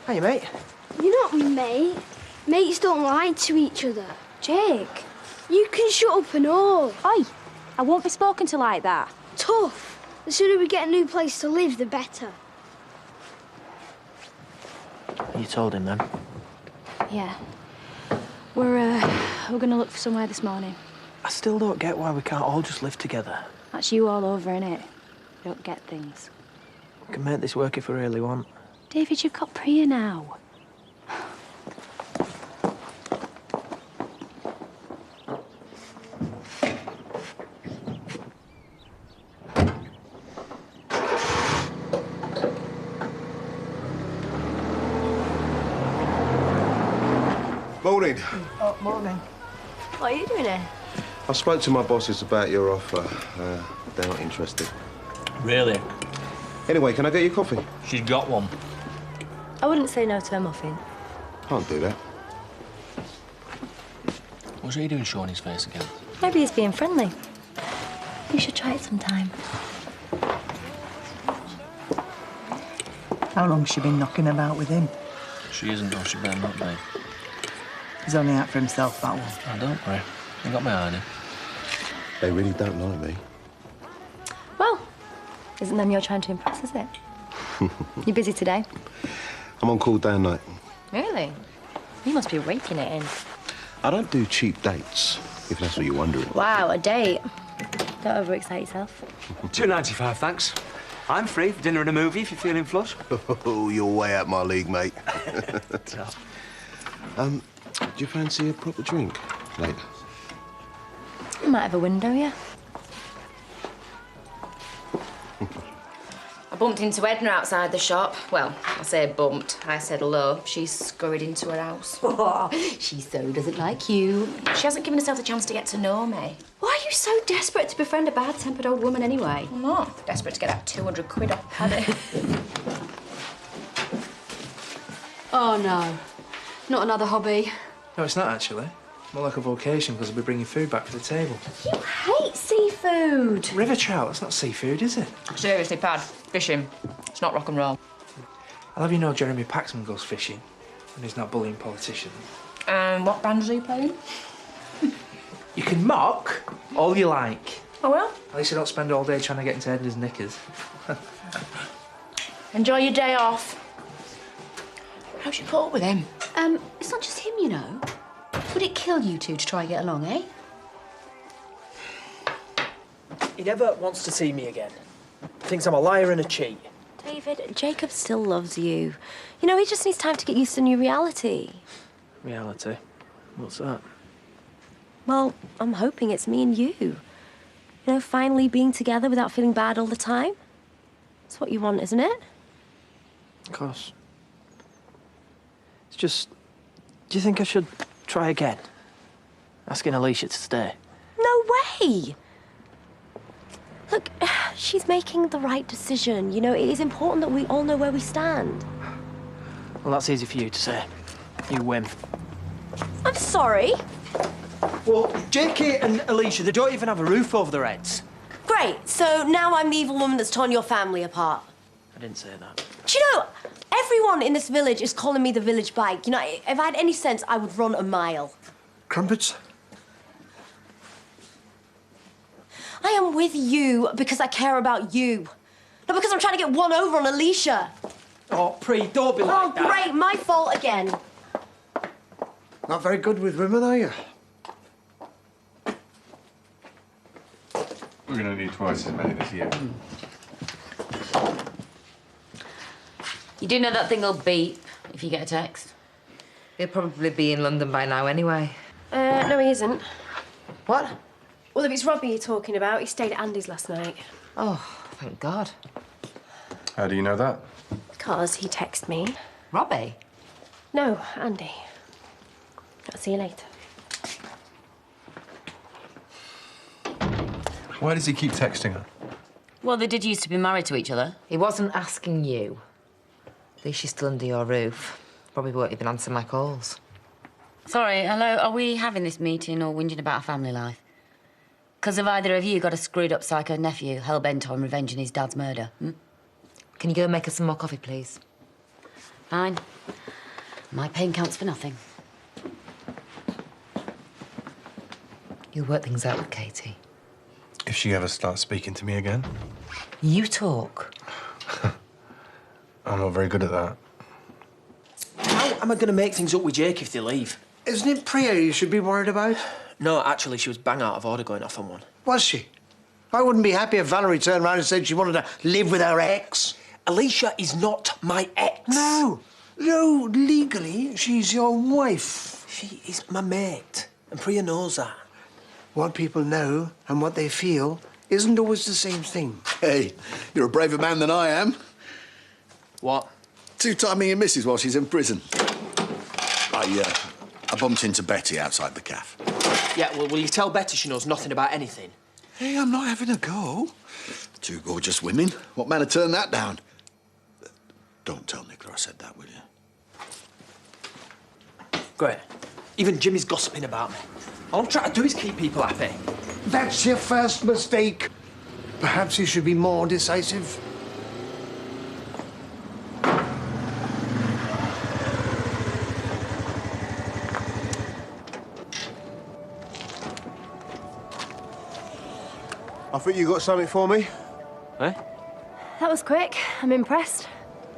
Hiya, mate. You're not my mate. Mates don't lie to each other. Jake. You can shut up and all. Oi, I won't be spoken to like that. Tough. The sooner we get a new place to live, the better. You told him then? Yeah. We're gonna look for somewhere this morning. I still don't get why we can't all just live together. That's you all over, innit? Don't get things. We can make this work if we really want. David, you've got Priya now. Morning. Oh, morning. What are you doing here? I spoke to my bosses about your offer. They're not interested. Really? Anyway, can I get you coffee? She's got one. I wouldn't say no to a muffin. Can't do that. What's he doing showing his face again? Maybe he's being friendly. You should try it sometime. How long's she been knocking about with him? She isn't, or she better not be. He's only out for himself, that one. Oh, don't worry. I got my eye on him. They really don't like me. Well, isn't them you're trying to impress, is it? You busy today? I'm on call day and night. Really? You must be raking it in. I don't do cheap dates, if that's what you're wondering. Wow, a date. Don't overexcite yourself. $2.95, thanks. I'm free for dinner and a movie if you're feeling flush. Oh, you're way out my league, mate. Do you fancy a proper drink later? You might have a window, yeah? I bumped into Edna outside the shop. Well, I say bumped. I said hello. She scurried into her house. Oh, she so doesn't like you. She hasn't given herself the chance to get to know me. Why are you so desperate to befriend a bad-tempered old woman anyway? I'm not desperate to get that 200 quid off Paddy. Oh, no. Not another hobby. No, it's not actually. More like a vocation because we'll be bringing food back to the table. You hate seafood. River trout, that's not seafood, is it? Seriously, Pad, fishing. It's not rock and roll. I'll have you know Jeremy Paxman goes fishing and he's not bullying politicians. What band is he playing? You can mock all you like. Oh, well. At least you don't spend all day trying to get into Edna's knickers. Enjoy your day off. How's your call with him? It's not just him, you know. Would it kill you two to try and get along, eh? He never wants to see me again. Thinks I'm a liar and a cheat. David, Jacob still loves you. You know, he just needs time to get used to new reality. Reality? What's that? Well, I'm hoping it's me and you. You know, finally being together without feeling bad all the time. That's what you want, isn't it? Of course. It's just... Do you think I should try again? Asking Alicia to stay? No way! Look, she's making the right decision. You know, it is important that we all know where we stand. Well, that's easy for you to say. You win. I'm sorry. Well, JK and Alicia, they don't even have a roof over their heads. Great, so now I'm the evil woman that's torn your family apart. I didn't say that. Do you know, everyone in this village is calling me the village bike. You know, if I had any sense, I would run a mile. Crumpets? I am with you because I care about you. Not because I'm trying to get one over on Alicia. Oh, Pre, don't be like that. Oh, great, my fault again. Not very good with women, are you? We're gonna need twice as many this year. You do know that thing will beep if you get a text? He'll probably be in London by now anyway. No, he isn't. What? Well, if it's Robbie you're talking about, he stayed at Andy's last night. Oh, thank God. How do you know that? Because he texted me. Robbie? No, Andy. I'll see you later. Why does he keep texting her? Well, they did used to be married to each other. He wasn't asking you. At least she's still under your roof. Probably won't even answer my calls. Sorry, hello, are we having this meeting or whinging about our family life? Because have either of you got a screwed-up psycho nephew hell-bent on revenging his dad's murder, Can you go and make us some more coffee, please? Fine. My pain counts for nothing. You'll work things out with Katie. If she ever starts speaking to me again, You talk. I'm not very good at that. How am I going to make things up with Jake if they leave? Isn't it Priya you should be worried about? No, actually, she was bang out of order going off on one. Was she? I wouldn't be happy if Valerie turned around and said she wanted to live with her ex. Alicia is not my ex. No, legally, she's your wife. She is my mate, and Priya knows that. What people know and what they feel isn't always the same thing. Hey, you're a braver man than I am. What? Two-timing your missus while she's in prison. I bumped into Betty outside the cafe. Yeah, well, will you tell Betty she knows nothing about anything? Hey, I'm not having a go. Two gorgeous women. What man would turn that down? Don't tell Nicola I said that, will you? Great. Even Jimmy's gossiping about me. All I'm trying to do is keep people happy. That's your first mistake. Perhaps you should be more decisive. I think you got something for me. Eh? That was quick. I'm impressed.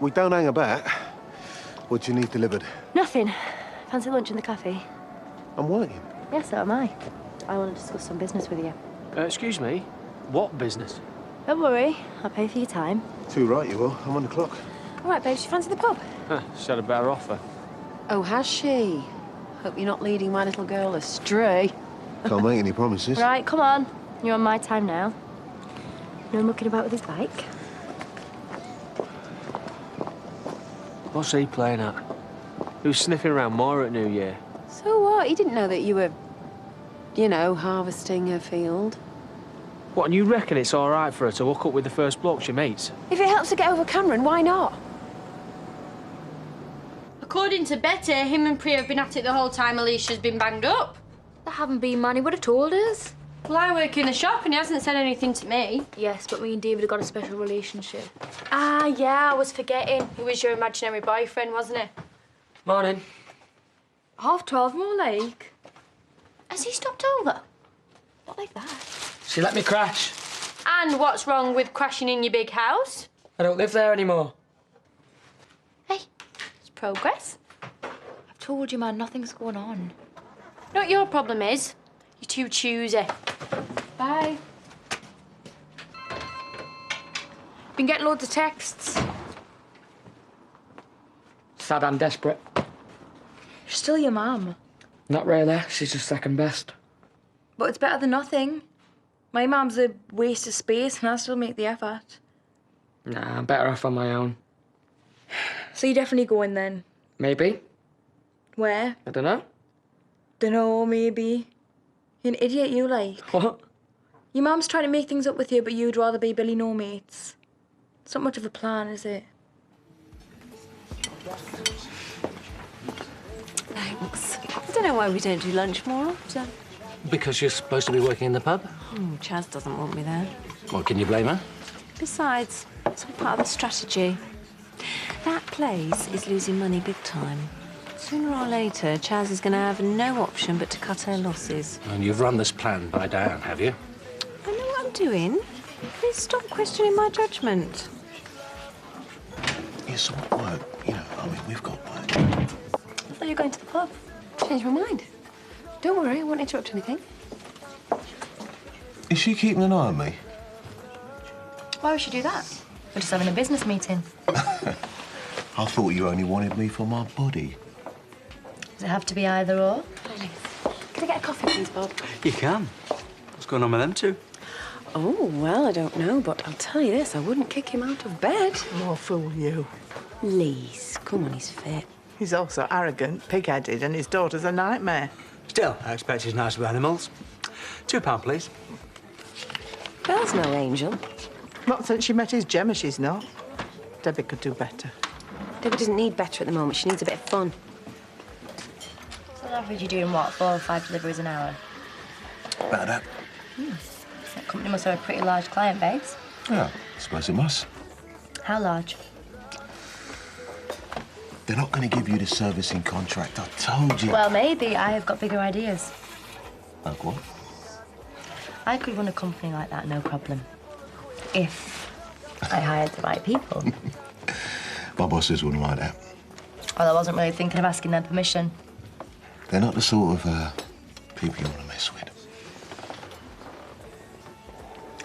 We don't hang about. What do you need delivered? Nothing. Fancy lunch in the cafe? I'm waiting. Yes, so am I. I want to discuss some business with you. Excuse me? What business? Don't worry. I'll pay for your time. Too right, you will. I'm on the clock. All right, babes, you fancy the pub? She had a better offer. Oh, has she? Hope you're not leading my little girl astray. Can't make any promises. Right, come on. You're on my time now. No mucking about with his bike. What's he playing at? Who's sniffing around more at New Year? So what? He didn't know that you were, you know, harvesting her field. What, and you reckon it's all right for her to hook up with the first bloke she meets? If it helps her get over Cameron, why not? According to Betty, him and Priya have been at it the whole time Alicia's been banged up. That haven't been, man. He would have told us. Well, I work in the shop and he hasn't said anything to me. Yes, but me and David have got a special relationship. Ah, yeah, I was forgetting. He was your imaginary boyfriend, wasn't he? Morning. 12:30 more like. Has he stopped over? Not like that. She let me crash. And what's wrong with crashing in your big house? I don't live there anymore. Hey, it's progress. I've told you, man, nothing's going on. You know what your problem is? You're too choosy. Bye. Been getting loads of texts. Sad I'm desperate. You're still your mum. Not really. She's just second best. But it's better than nothing. My mum's a waste of space and I still make the effort. Nah, I'm better off on my own. So you're definitely going then? Maybe. Where? I don't know. Dunno, maybe. You're an idiot, you like. What? Your mum's trying to make things up with you, but you'd rather be Billy No Mates. It's not much of a plan, is it? Thanks. I don't know why we don't do lunch more often. Because you're supposed to be working in the pub? Chaz doesn't want me there. Well, can you blame her? Besides, it's all part of the strategy. That place is losing money big time. Sooner or later, Chaz is going to have no option but to cut her losses. And you've run this plan by Diane, have you? I know what I'm doing. Please stop questioning my judgment. Yeah, so what work? You know, I mean, we've got work. I thought you were going to the pub. Changed my mind. Don't worry, I won't interrupt anything. Is she keeping an eye on me? Why would she do that? We're just having a business meeting. I thought you only wanted me for my body. Does it have to be either or? Can I get a coffee, please, Bob? You can. What's going on with them two? Oh, well, I don't know, but I'll tell you this, I wouldn't kick him out of bed. More fool you. Lise, come on, he's fit. He's also arrogant, pig-headed, and his daughter's a nightmare. Still, I expect she's nice with animals. £2, please. Belle's no angel. Not since she met his Gemma, she's not. Debbie could do better. Debbie doesn't need better at the moment. She needs a bit of fun. So on average, you're doing what, 4 or 5 deliveries an hour? About that. That company must have a pretty large client base. Yeah, I suppose it must. How large? They're not going to give you the servicing contract. I told you. Well, maybe I have got bigger ideas. Like what? I could run a company like that, no problem. If I hired the right people. My bosses wouldn't like that. Well, I wasn't really thinking of asking their permission. They're not the sort of people you want to mess with.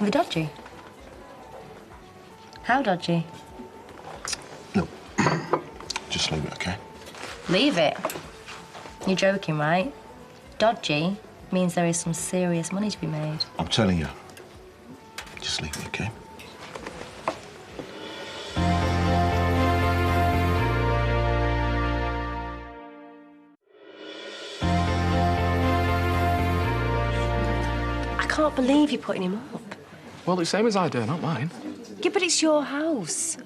Are they dodgy? How dodgy? Look, just leave it, okay? Leave it? You're joking, right? Dodgy means there is some serious money to be made. I'm telling you. Just leave it, okay? I can't believe you're putting him up. Well, it's same as I do, not mine. Yeah, but it's your house.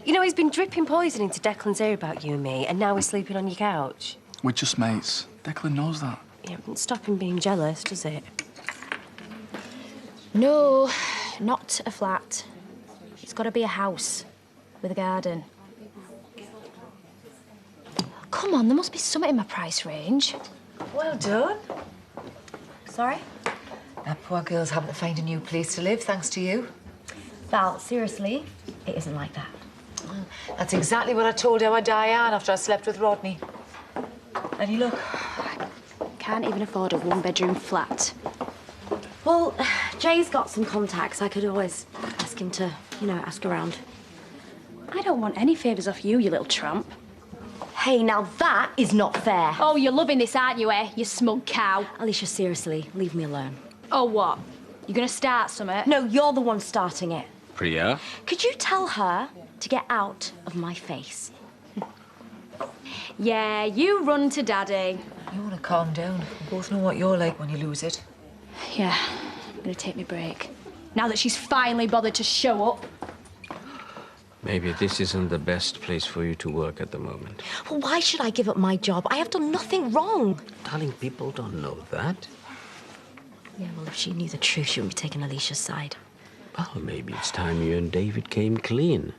You know, he's been dripping poison into Declan's ear about you and me, and now he's sleeping on your couch. We're just mates. Declan knows that. Yeah, it doesn't stop him being jealous, does it? No, not a flat. It's got to be a house with a garden. Come on, there must be something in my price range. Well done. Sorry? That poor girl's having to find a new place to live, thanks to you. Val, seriously, it isn't like that. That's exactly what I told Emma Diane after I slept with Rodney. Any luck? Can't even afford a one-bedroom flat. Well, Jay's got some contacts. I could always ask him to, ask around. I don't want any favours off you, you little tramp. Hey, now that is not fair. Oh, you're loving this, aren't you, you smug cow? Alicia, seriously, leave me alone. Oh, what? You're gonna start something? No, you're the one starting it. Priya? Could you tell her to get out of my face? Yeah, you run to Daddy. You want to calm down. We both know what you're like when you lose it. Yeah, I'm gonna take my break. Now that she's finally bothered to show up. Maybe this isn't the best place for you to work at the moment. Well, why should I give up my job? I have done nothing wrong. Darling, people don't know that. Yeah, well, if she knew the truth, she wouldn't be taking Alicia's side. Well, maybe it's time you and David came clean.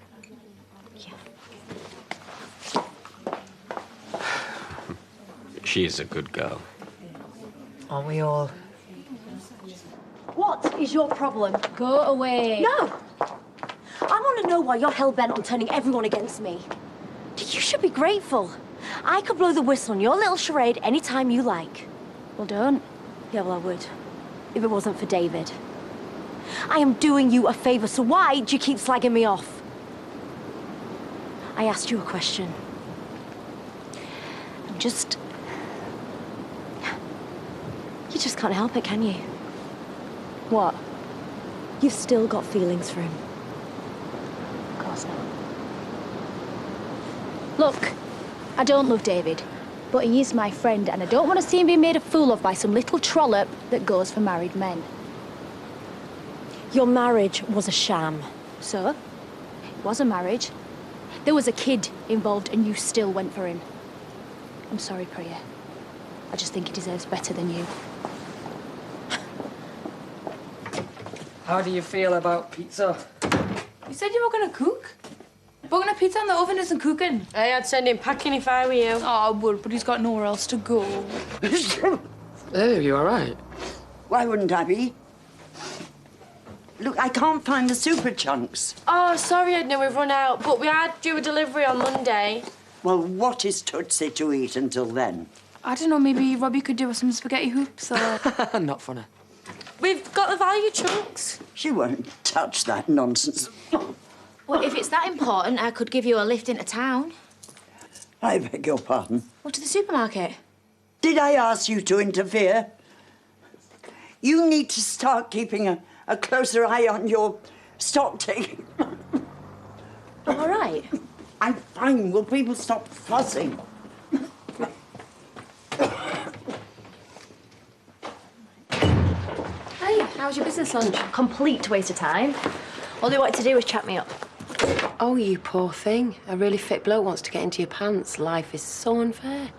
Yeah. She's a good girl. Aren't we all? What is your problem? Go away. No! I want to know why you're hell-bent on turning everyone against me. You should be grateful. I could blow the whistle on your little charade any time you like. Well, don't. Yeah, well, I would. If it wasn't for David. I am doing you a favour, so why do you keep slagging me off? I asked you a question. You just can't help it, can you? What? You've still got feelings for him. Of course not. Look, I don't love David, but he is my friend, and I don't want to see him being made a fool of by some little trollop that goes for married men. Your marriage was a sham. So? It was a marriage. There was a kid involved, and you still went for him. I'm sorry, Priya. I just think he deserves better than you. How do you feel about pizza? You said you were gonna cook? Bugging a pizza in the oven isn't cooking. Hey, I'd send him packing if I were you. Oh, I would, but he's got nowhere else to go. Hey, you all right? Why wouldn't I be? Look, I can't find the super chunks. Oh, sorry, Edna, we've run out, but we had due a delivery on Monday. Well, what is Tootsie to eat until then? I don't know, maybe Robbie could do us some spaghetti hoops or... Not funny. We've got the value chunks. She won't touch that nonsense. Well, if it's that important, I could give you a lift into town. I beg your pardon. Well, to the supermarket. Did I ask you to interfere? You need to start keeping a closer eye on your stock taking. All right. I'm fine. Will people stop fussing? Hey, how's your business lunch? Complete waste of time. All they wanted to do was chat me up. Oh, you poor thing. A really fit bloke wants to get into your pants. Life is so unfair.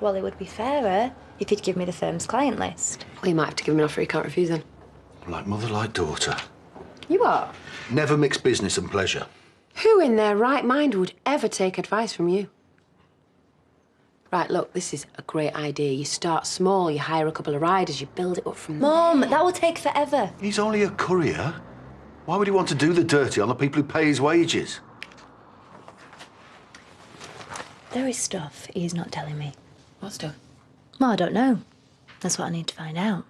Well, it would be fairer if you'd give me the firm's client list. Well, you might have to give him an offer he can't refuse then. Like mother, like daughter. You are? Never mix business and pleasure. Who in their right mind would ever take advice from you? Right, look, this is a great idea. You start small, you hire a couple of riders, you build it up from there. Mum, that will take forever. He's only a courier. Why would he want to do the dirty on the people who pay his wages? There is stuff he's not telling me. What stuff? Well, I don't know. That's what I need to find out.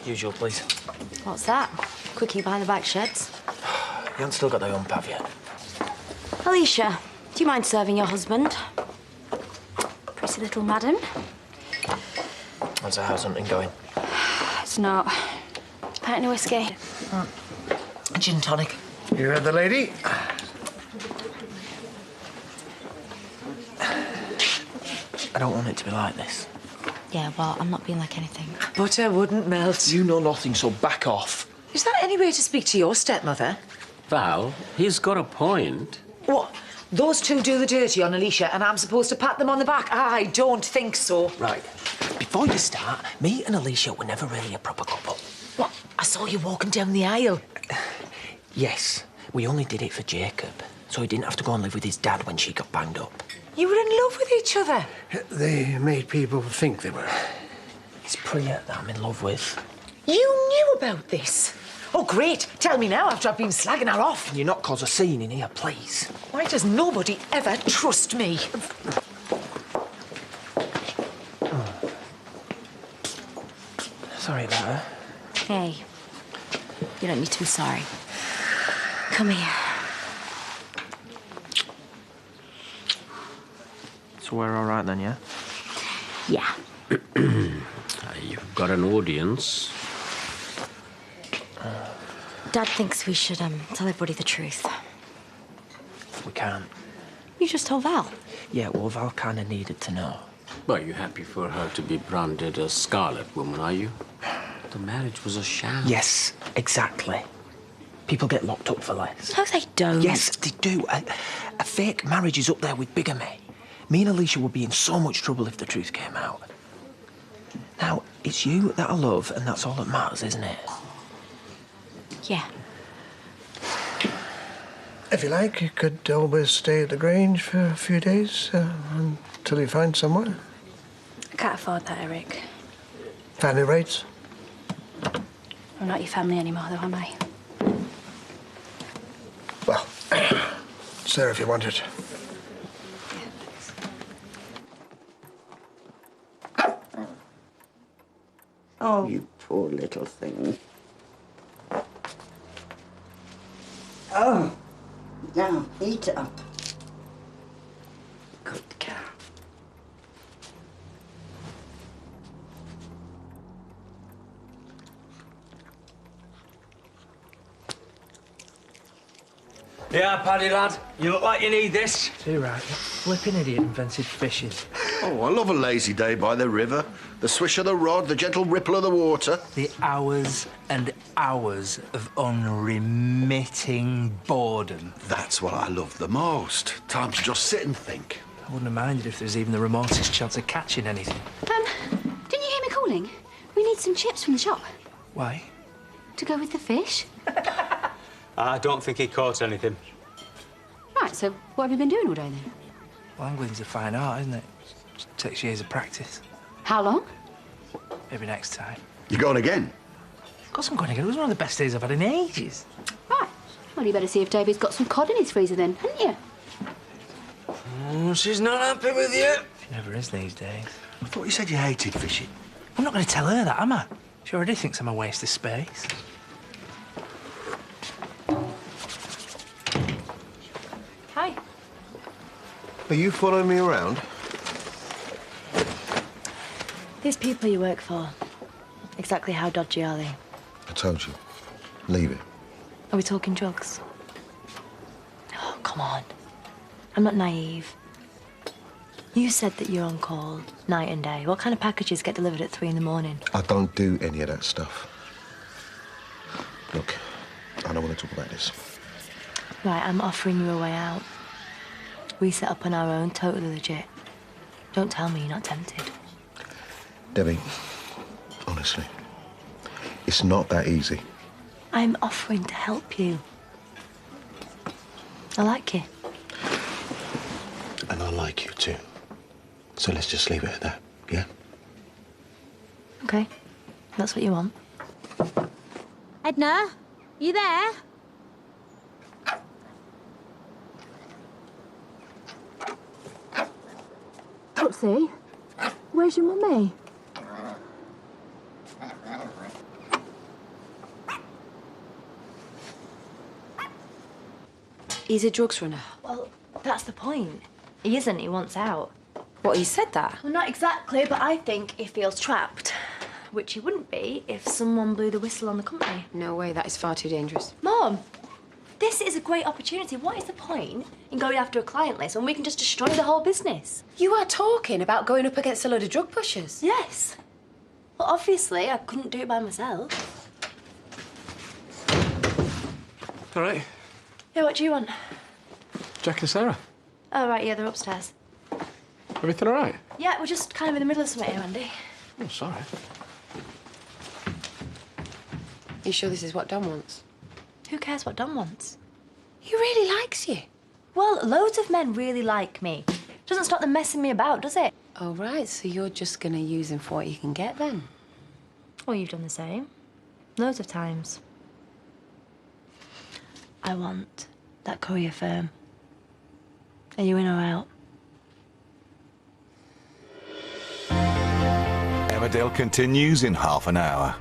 Usual, please. What's that? Quickie behind the back sheds? You haven't still got the hump, have you? Alicia, do you mind serving your husband? Pretty little madam. How's the house hunting going? It's not. Pint of whiskey. A gin tonic. You heard the lady? I don't want it to be like this. Yeah, well, I'm not being like anything. Butter wouldn't melt. You know nothing, so back off. Is that any way to speak to your stepmother? Val, he's got a point. What? Those two do the dirty on Alicia and I'm supposed to pat them on the back? I don't think so. Right. Before you start, me and Alicia were never really a proper couple. What? I saw you walking down the aisle. Yes, we only did it for Jacob, so he didn't have to go and live with his dad when she got banged up. You were in love with each other? They made people think they were. It's Priya that I'm in love with. You knew about this? Oh, great. Tell me now after I've been slagging her off. Can you not cause a scene in here, please? Why does nobody ever trust me? Sorry about her. Hey, you don't need to be sorry. Come here. So we're all right then, yeah? Yeah. You've got an audience. Dad thinks we should tell everybody the truth. We can't. You just told Val. Yeah, well, Val kind of needed to know. Well, you're happy for her to be branded a Scarlet Woman, are you? The marriage was a sham. Yes, exactly. People get locked up for less. No, they don't. Yes, they do. A fake marriage is up there with bigamy. Me and Alicia would be in so much trouble if the truth came out. Now, it's you that I love, and that's all that matters, isn't it? Yeah. If you like, you could always stay at the Grange for a few days until you find someone. I can't afford that, Eric. Family rates? I'm not your family anymore, though, am I? Well, it's there if you want it. Oh, you poor little thing. Oh, now eat up. Good girl. Yeah, Paddy, lad. You look like you need this. Too right. Flipping idiot invented fishing. Oh, I love a lazy day by the river. The swish of the rod, the gentle ripple of the water. The hours and hours of unremitting boredom. That's what I love the most. Time to just sit and think. I wouldn't have minded if there was even the remotest chance of catching anything. Didn't you hear me calling? We need some chips from the shop. Why? To go with the fish. I don't think he caught anything. Right, so what have you been doing all day then? Well, angling's a fine art, isn't it? It takes years of practice. How long? Maybe next time. You going again? Of course I'm going again. It was one of the best days I've had in ages. Right. Well, you better see if Davy's got some cod in his freezer then, hadn't you? Oh, she's not happy with you. She never is these days. I thought you said you hated fishing. I'm not going to tell her that, am I? She already thinks I'm a waste of space. Hi. Are you following me around? These people you work for, exactly how dodgy are they? I told you. Leave it. Are we talking drugs? Oh, come on. I'm not naive. You said that you're on call night and day. What kind of packages get delivered at 3 in the morning? I don't do any of that stuff. Look, I don't want to talk about this. Right, I'm offering you a way out. We set up on our own, totally legit. Don't tell me you're not tempted. Debbie, honestly, it's not that easy. I'm offering to help you. I like you. And I like you too. So let's just leave it at that, yeah? Okay. That's what you want. Edna, you there? Tootsie, where's your mummy? He's a drugs runner. Well, that's the point. He isn't. He wants out. What, he said that? Well, not exactly, but I think he feels trapped. Which he wouldn't be if someone blew the whistle on the company. No way, that is far too dangerous. Mom, this is a great opportunity. What is the point in going after a client list when we can just destroy the whole business? You are talking about going up against a load of drug pushers. Yes. Well, obviously, I couldn't do it by myself. All right. Yeah, what do you want? Jack and Sarah. Oh, right, yeah, they're upstairs. Everything all right? Yeah, we're just kind of in the middle of something here, Andy. Oh, sorry. You sure this is what Don wants? Who cares what Don wants? He really likes you. Well, loads of men really like me. Doesn't stop them messing me about, does it? Oh, right, so you're just gonna use him for what you can get, then? Well, you've done the same. Loads of times. I want that courier firm. Are you in or out? Emmerdale continues in half an hour.